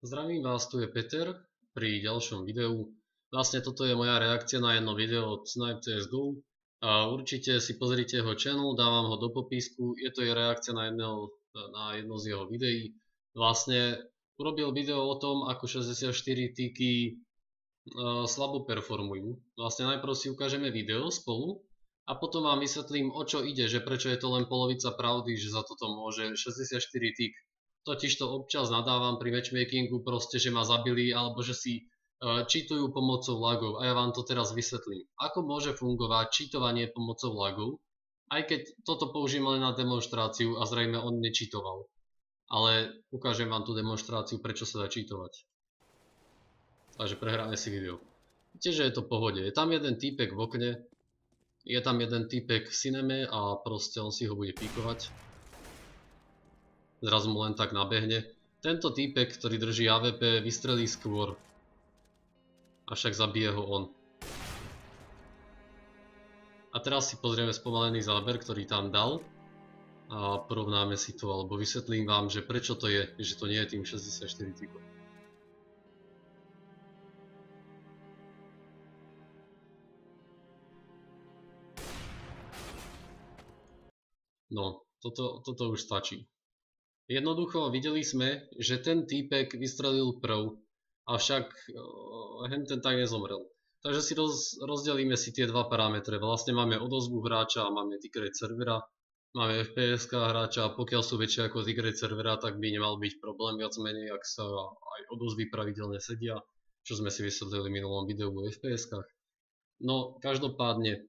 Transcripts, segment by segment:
Zdravím vás, tu je Peter pri ďalšom videu. Vlastne toto je moja reakcia na jedno video od Snipe CSGO a určite si pozrite jeho channel, dávam ho do popisku. Je to je reakcia na jedno z jeho videí. Vlastne urobil video o tom, ako 64 tiky slabo performujú. Vlastne najprv si ukážeme video spolu a potom vám vysvetlím, o čo ide, že prečo je to len polovica pravdy, že za toto môže 64 tik. Totižto občas nadávam pri matchmakingu proste, že ma zabili alebo že si cheatujú pomocou lagov a ja vám to teraz vysvetlím. Ako môže fungovať cheatovanie pomocou lagov, aj keď toto použijem len na demonštráciu a zrejme on necheatoval. Ale ukážem vám tú demonštráciu, prečo sa dá cheatovať. Takže prehráme si video. Viete, že je to v pohode. Je tam jeden týpek v okne, je tam jeden týpek v cineme a proste on si ho bude píkovať. Zrazu mu len tak nabehne. Tento týpek, ktorý drží AWP, vystrelí skôr. Avšak zabije ho on. A teraz si pozrieme spomalený záber, ktorý tam dal. A porovnáme si to, alebo vysvetlím vám, že prečo to je, že to nie je tým 64 typom. No, toto už stačí. Jednoducho videli sme, že ten týpek vystrelil prv, avšak henten tak nezomrel. Takže si rozdelíme si tie dva parametre. Vlastne máme odozvu hráča a máme tick rate servera. Máme FPS hráča a pokiaľ sú väčšie ako tick rate servera, tak by nemal byť problém viac menej, ak sa aj odozvy pravidelne sedia, čo sme si vysvetlili v minulom videu o FPS-kách. No, každopádne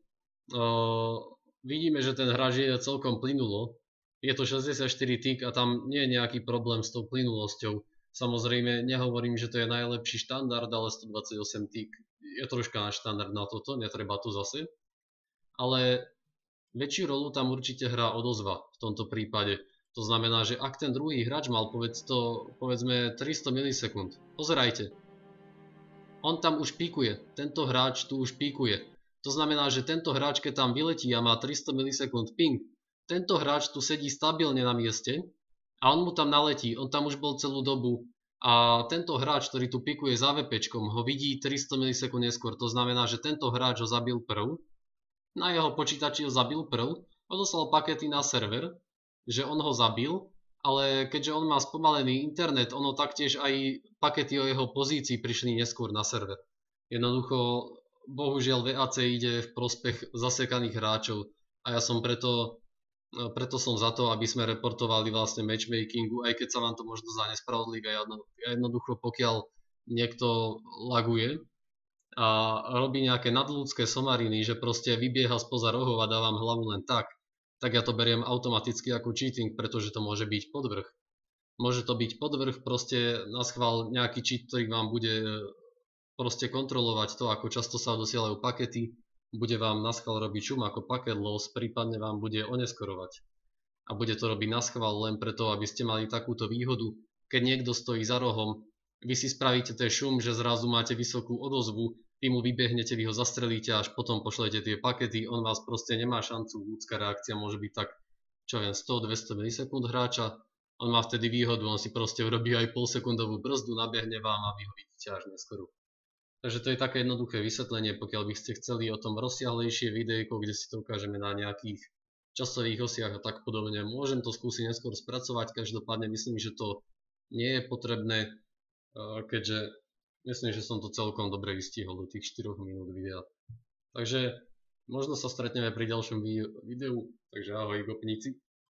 vidíme, že ten hráč je celkom plynulo. Je to 64 tick a tam nie je nejaký problém s tou plynulosťou. Samozrejme, nehovorím, že to je najlepší štandard, ale 128 tick je troška náš štandard na toto, netreba tu zase. Ale väčšiu rolu tam určite hrá odozva v tomto prípade. To znamená, že ak ten druhý hráč mal povedzme 300 milisekúnd, pozerajte. On tam už píkuje, tento hráč tu už píkuje. To znamená, že tento hráč, keď tam vyletí a má 300 milisekúnd ping, tento hráč tu sedí stabilne na mieste a on mu tam naletí, on tam už bol celú dobu a tento hráč, ktorý tu pikuje za AWPčkom, ho vidí 300 milisekúnd neskôr. To znamená, že tento hráč ho zabil prv, na jeho počítači ho zabil prv, odoslal pakety na server, že on ho zabil, ale keďže on má spomalený internet, ono taktiež aj pakety o jeho pozícii prišli neskôr na server. Jednoducho, bohužiaľ VAC ide v prospech zasekaných hráčov a ja som preto som za to, aby sme reportovali vlastne matchmakingu, aj keď sa vám to možno zdá nespravodlivé. Jednoducho, pokiaľ niekto laguje a robí nejaké nadľudské somariny, že proste vybieha spoza rohov a dávam hlavu len tak ja to beriem automaticky ako cheating, pretože to môže byť podvrh. Môže to byť podvrh, proste naschvál nejaký cheat, ktorý vám bude proste kontrolovať to, ako často sa dosielajú pakety, bude vám naschvál robiť šum ako packet loss, prípadne vám bude oneskorovať. A bude to robiť naschvál len preto, aby ste mali takúto výhodu. Keď niekto stojí za rohom, vy si spravíte ten šum, že zrazu máte vysokú odozvu, vy mu vybehnete, vy ho zastrelíte a až potom pošlete tie pakety, on vás proste nemá šancu, ľudská reakcia môže byť tak, čo viem, 100-200 milisekúnd hráča, on má vtedy výhodu, on si proste urobí aj polsekundovú brzdu, nabehne vám a vy ho vidíte až neskoro. Takže to je také jednoduché vysvetlenie, pokiaľ by ste chceli o tom rozsiahlejšie videjko, kde si to ukážeme na nejakých časových osiach a tak podobne. Môžem to skúsiť neskôr spracovať, každopádne myslím, že to nie je potrebné, keďže myslím, že som to celkom dobre vystihol do tých 4 minút videa. Takže možno sa stretneme pri ďalšom videu, takže ahoj gopníci.